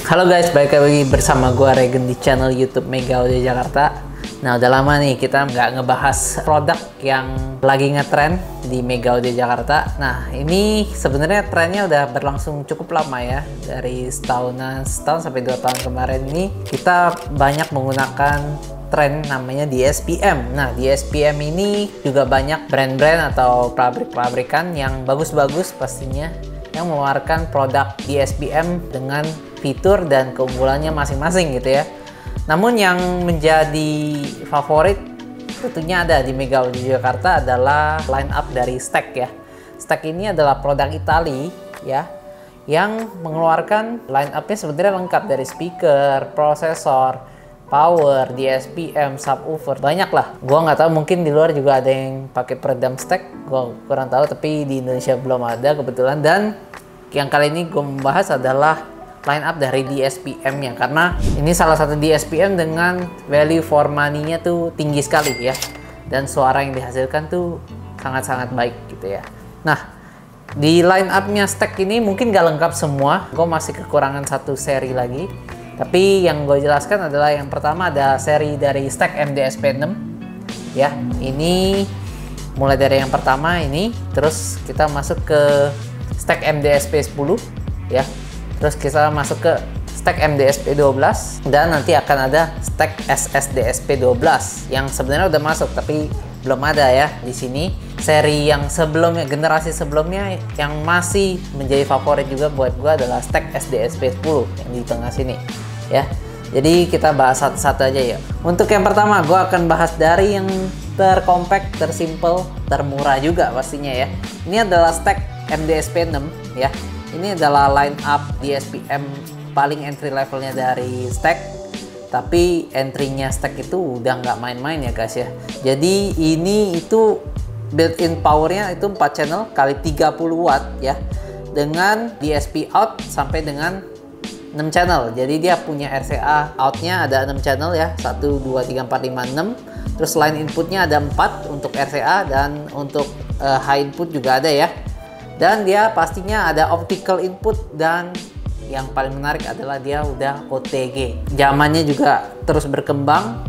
Halo guys, balik lagi bersama gua Regen di channel YouTube Mega Audio Jakarta. Nah, udah lama nih kita nggak ngebahas produk yang lagi ngetren di Mega Audio Jakarta. Nah, ini sebenarnya trennya udah berlangsung cukup lama ya. Dari setahun sampai 2 tahun kemarin ini kita banyak menggunakan tren namanya DSPM. Nah, DSPM ini juga banyak brand-brand atau pabrik-pabrikan yang bagus-bagus pastinya yang mengeluarkan produk DSPM dengan fitur dan keunggulannya masing-masing gitu ya. Namun yang menjadi favorit tentunya ada di Mega Audio Jakarta adalah line up dari Stack ya. Stack ini adalah produk Itali ya, yang mengeluarkan line up-nya sebenarnya lengkap dari speaker, prosesor, power, DSPM, subwoofer, banyak lah. Gua nggak tahu, mungkin di luar juga ada yang pakai peredam Stack, gua kurang tahu, tapi di Indonesia belum ada kebetulan. Dan yang kali ini gue membahas adalah line up dari DSPM-nya, karena ini salah satu DSPM dengan value for money-nya tuh tinggi sekali ya, dan suara yang dihasilkan tuh sangat-sangat baik gitu ya. Nah, di line up-nya Stack ini mungkin gak lengkap semua, gue masih kekurangan satu seri lagi. Tapi yang gue jelaskan adalah yang pertama ada seri dari Stack MDSP 6 ya. Ini mulai dari yang pertama ini, terus kita masuk ke Stack MDSP 10 ya. Terus kita masuk ke Stack MDSP 12 dan nanti akan ada Stack SSDSP 12 yang sebenarnya udah masuk tapi belum ada ya di sini. Seri yang sebelumnya, generasi sebelumnya yang masih menjadi favorit juga buat gua adalah Stack SDSP 10 yang di tengah sini ya. Jadi kita bahas satu-satu aja ya. Untuk yang pertama gua akan bahas dari yang terkompact, tersimple, termurah juga pastinya ya. Ini adalah Stack MDSP 6 ya. Ini adalah line up DSPM paling entry levelnya dari Stack, tapi entry-nya Stack itu udah nggak main-main ya guys ya. Jadi ini itu built-in powernya itu 4 channel kali 30 watt ya, dengan DSP out sampai dengan 6 channel. Jadi dia punya RCA outnya ada 6 channel ya, 1, 2, 3, 4, 5, 6. Terus line inputnya ada 4 untuk RCA, dan untuk high input juga ada ya. Dan dia pastinya ada optical input, dan yang paling menarik adalah dia udah OTG. Zamannya juga terus berkembang,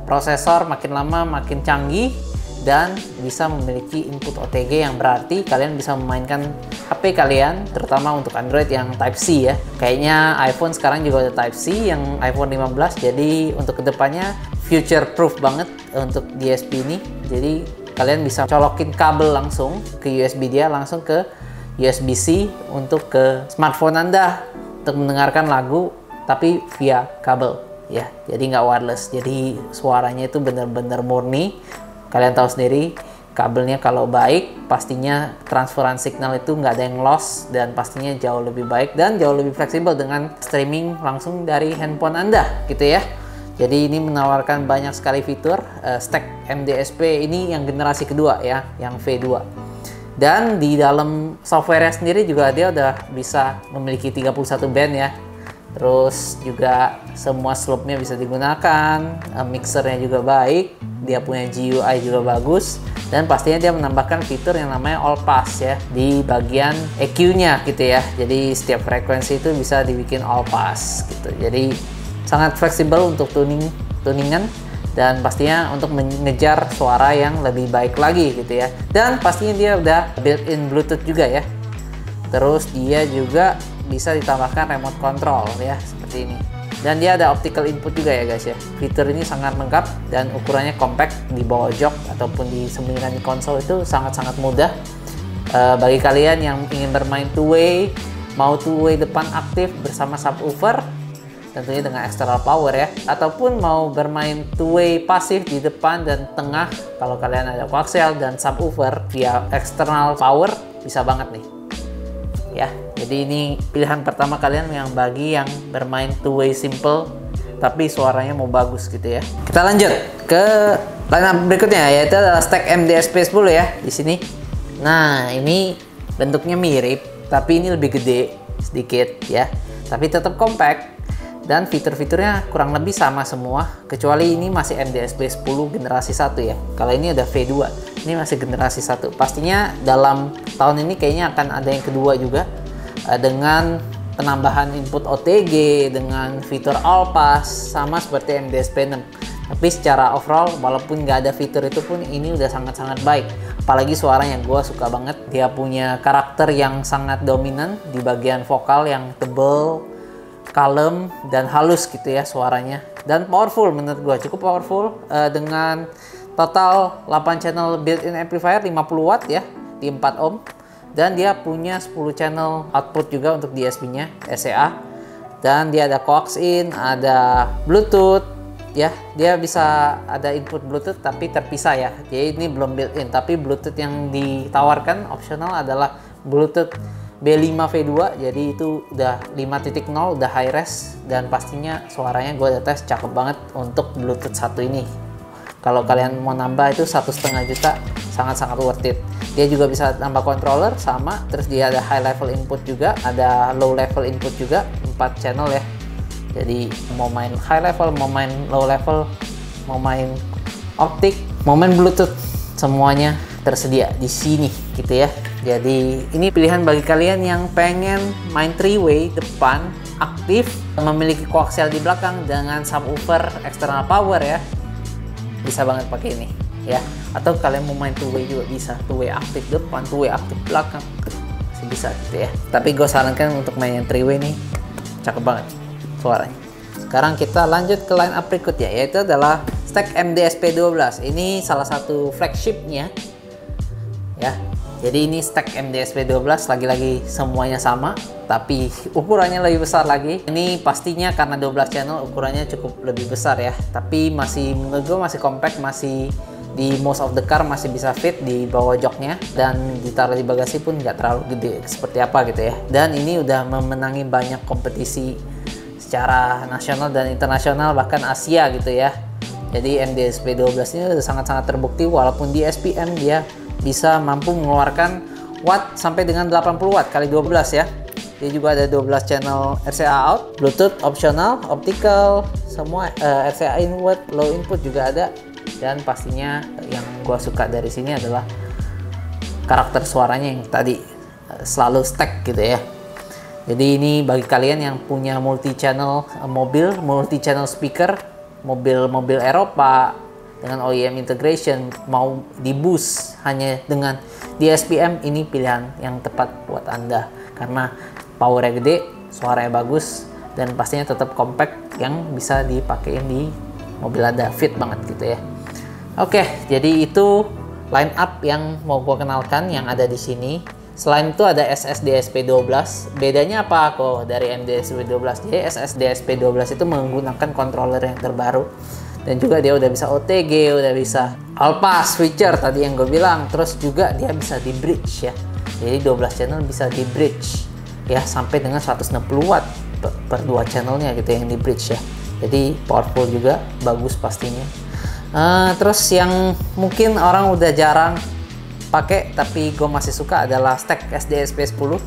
prosesor makin lama makin canggih, dan bisa memiliki input OTG yang berarti kalian bisa memainkan HP kalian, terutama untuk Android yang Type-C ya. Kayaknya iPhone sekarang juga ada Type-C yang iPhone 15, jadi untuk kedepannya future proof banget untuk DSP ini. Jadi kalian bisa colokin kabel langsung ke USB dia, langsung ke USB-C untuk ke smartphone Anda untuk mendengarkan lagu, tapi via kabel ya. Jadi nggak wireless. Jadi suaranya itu benar-benar murni. Kalian tahu sendiri, kabelnya kalau baik, pastinya transferan signal itu nggak ada yang loss, dan pastinya jauh lebih baik dan jauh lebih fleksibel dengan streaming langsung dari handphone Anda gitu ya. Jadi ini menawarkan banyak sekali fitur. Stack MDSP ini yang generasi kedua ya, yang V2. Dan di dalam software sendiri juga dia udah bisa memiliki 31 band ya. Terus juga semua slope-nya bisa digunakan, mixernya juga baik, dia punya GUI juga bagus, dan pastinya dia menambahkan fitur yang namanya All Pass ya di bagian EQ-nya gitu ya. Jadi setiap frekuensi itu bisa dibikin All Pass gitu. Jadi sangat fleksibel untuk tuningan, dan pastinya untuk mengejar suara yang lebih baik lagi gitu ya. Dan pastinya dia udah built-in Bluetooth juga ya. Terus dia juga bisa ditambahkan remote control ya, seperti ini. Dan dia ada optical input juga ya guys ya. Fitur ini sangat lengkap dan ukurannya compact, di bawah jok ataupun disembunyikan di konsol itu sangat-sangat mudah. Bagi kalian yang ingin bermain two-way, mau two-way depan aktif bersama subwoofer, tentunya dengan external power ya, ataupun mau bermain two-way pasif di depan dan tengah, kalau kalian ada coaxial dan subwoofer via external power, bisa banget nih ya. Jadi ini pilihan pertama kalian yang bagi yang bermain two-way simple tapi suaranya mau bagus gitu ya. Kita lanjut ke lineup berikutnya, yaitu adalah Stack MDSP 10 ya di sini. Nah, ini bentuknya mirip tapi ini lebih gede sedikit ya, tapi tetap compact. Dan fitur-fiturnya kurang lebih sama semua, kecuali ini masih MDSP 10 generasi 1 ya. Kalau ini ada V2, ini masih generasi 1. Pastinya dalam tahun ini kayaknya akan ada yang kedua juga, dengan penambahan input OTG dengan fitur All Pass sama seperti MDSP 6. Tapi secara overall walaupun nggak ada fitur itu pun ini udah sangat-sangat baik. Apalagi suaranya gue suka banget. Dia punya karakter yang sangat dominan di bagian vokal yang tebel, kalem dan halus gitu ya suaranya. Dan powerful menurut gue, cukup powerful dengan total 8 channel built-in amplifier 50 watt ya di 4 ohm. Dan dia punya 10 channel output juga untuk DSP-nya, SCA. Dan dia ada coax in, ada Bluetooth. Ya, dia bisa ada input Bluetooth tapi terpisah ya. Jadi ini belum built-in, tapi Bluetooth yang ditawarkan optional adalah Bluetooth B5 V2. Jadi itu udah 5.0, udah high res dan pastinya suaranya gue udah tes cakep banget untuk Bluetooth satu ini. Kalau kalian mau nambah itu 1,5 juta, sangat-sangat worth it. Dia juga bisa tambah controller sama, terus dia ada high level input juga, ada low level input juga, 4 channel ya. Jadi mau main high level, mau main low level, mau main optik, mau main Bluetooth, semuanya tersedia di sini gitu ya. Jadi ini pilihan bagi kalian yang pengen main 3-way depan aktif, memiliki koaksial di belakang dengan subwoofer external power ya. Bisa banget pakai ini ya. Atau kalian mau main 2-way juga bisa, 2-way aktif depan, 2-way aktif belakang, masih bisa gitu ya. Tapi gue sarankan untuk main yang 3-way nih, cakep banget suaranya. Sekarang kita lanjut ke line up berikutnya, yaitu adalah stack MDSP12. Ini salah satu flagshipnya ya. Jadi ini stack MDSP12, lagi-lagi semuanya sama tapi ukurannya lebih besar lagi. Ini pastinya karena 12 channel ukurannya cukup lebih besar ya, tapi masih menurut gue masih compact, masih di most of the car masih bisa fit di bawah joknya, dan ditaruh di bagasi pun nggak terlalu gede seperti apa gitu ya. Dan ini udah memenangi banyak kompetisi secara nasional dan internasional, bahkan Asia gitu ya. Jadi MDSP12 ini udah sangat-sangat terbukti, walaupun di SPM dia bisa mampu mengeluarkan watt sampai dengan 80 watt kali 12 ya. Dia juga ada 12 channel RCA out, Bluetooth optional, optical, semua RCA input, low input juga ada. Dan pastinya yang gua suka dari sini adalah karakter suaranya yang tadi selalu stack gitu ya. Jadi ini bagi kalian yang punya multi channel mobil, multi channel speaker, mobil-mobil Eropa dengan OEM integration, mau di boost hanya dengan DSPM, ini pilihan yang tepat buat Anda karena powernya gede, suaranya bagus, dan pastinya tetap compact yang bisa dipakein di mobil Anda, fit banget gitu ya. Oke, jadi itu line up yang mau gua kenalkan yang ada di sini. Selain itu ada SSDSP12. Bedanya apa kok dari MDSP12? Jadi SSDSP12 itu menggunakan controller yang terbaru. Dan juga dia udah bisa OTG, udah bisa All Pass feature tadi yang gue bilang. Terus juga dia bisa di bridge ya. Jadi 12 channel bisa di bridge ya, sampai dengan 160 watt per 2 channelnya gitu yang di bridge ya. Jadi powerful juga, bagus pastinya. Terus yang mungkin orang udah jarang pakai tapi gue masih suka adalah stack SDSP10.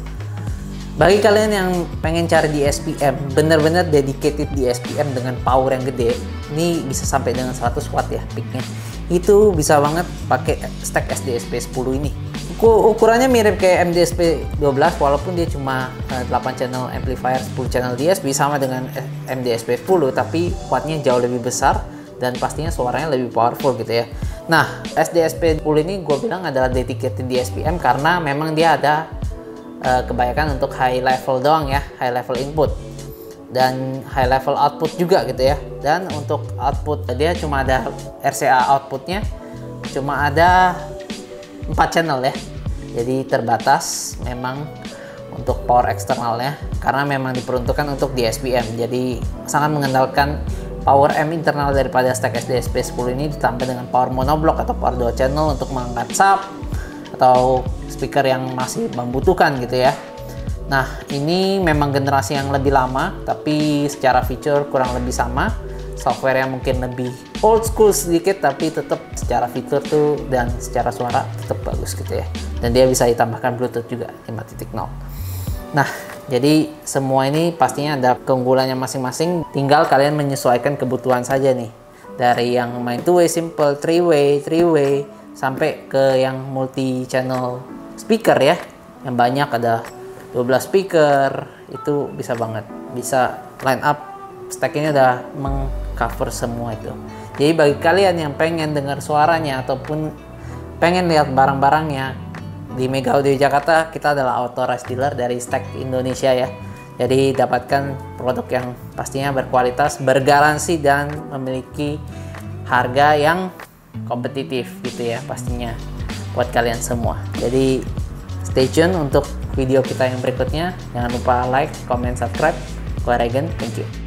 Bagi kalian yang pengen cari di SPM, bener-bener dedicated di SPM dengan power yang gede, ini bisa sampai dengan 100 watt ya peaknya. Itu bisa banget pakai stack SDSP10 ini. Ukurannya mirip kayak MDSP12 walaupun dia cuma 8 channel amplifier, 10 channel DSP sama dengan MDSP10, tapi wattnya jauh lebih besar dan pastinya suaranya lebih powerful gitu ya. Nah, SDSP10 ini gue bilang adalah dedicated di SPM karena memang dia ada kebanyakan untuk high level doang ya, high level input dan high level output juga gitu ya. Dan untuk output dia cuma ada RCA outputnya cuma ada 4 channel ya, jadi terbatas memang untuk power eksternalnya karena memang diperuntukkan untuk di SPM, jadi sangat mengandalkan power M internal daripada stack SDSP10 ini ditambah dengan power monoblock atau power 2 channel untuk mengangkat sub atau speaker yang masih membutuhkan gitu ya. Nah, ini memang generasi yang lebih lama tapi secara feature kurang lebih sama. Software yang mungkin lebih old school sedikit tapi tetap secara fitur tuh dan secara suara tetap bagus gitu ya. Dan dia bisa ditambahkan Bluetooth juga 5.0. Nah, jadi semua ini pastinya ada keunggulannya masing-masing, tinggal kalian menyesuaikan kebutuhan saja nih. Dari yang main 2-way simple, 3-way, sampai ke yang multi channel speaker ya. Yang banyak ada 12 speaker, itu bisa banget, bisa line up stack ini udah mengcover semua itu. Jadi bagi kalian yang pengen dengar suaranya ataupun pengen lihat barang-barangnya di Mega Audio Jakarta, kita adalah authorized dealer dari Stack Indonesia ya. Jadi dapatkan produk yang pastinya berkualitas, bergaransi, dan memiliki harga yang kompetitif gitu ya pastinya buat kalian semua. Jadi stay tune untuk video kita yang berikutnya. Jangan lupa like, comment, subscribe. Gua Regen, thank you.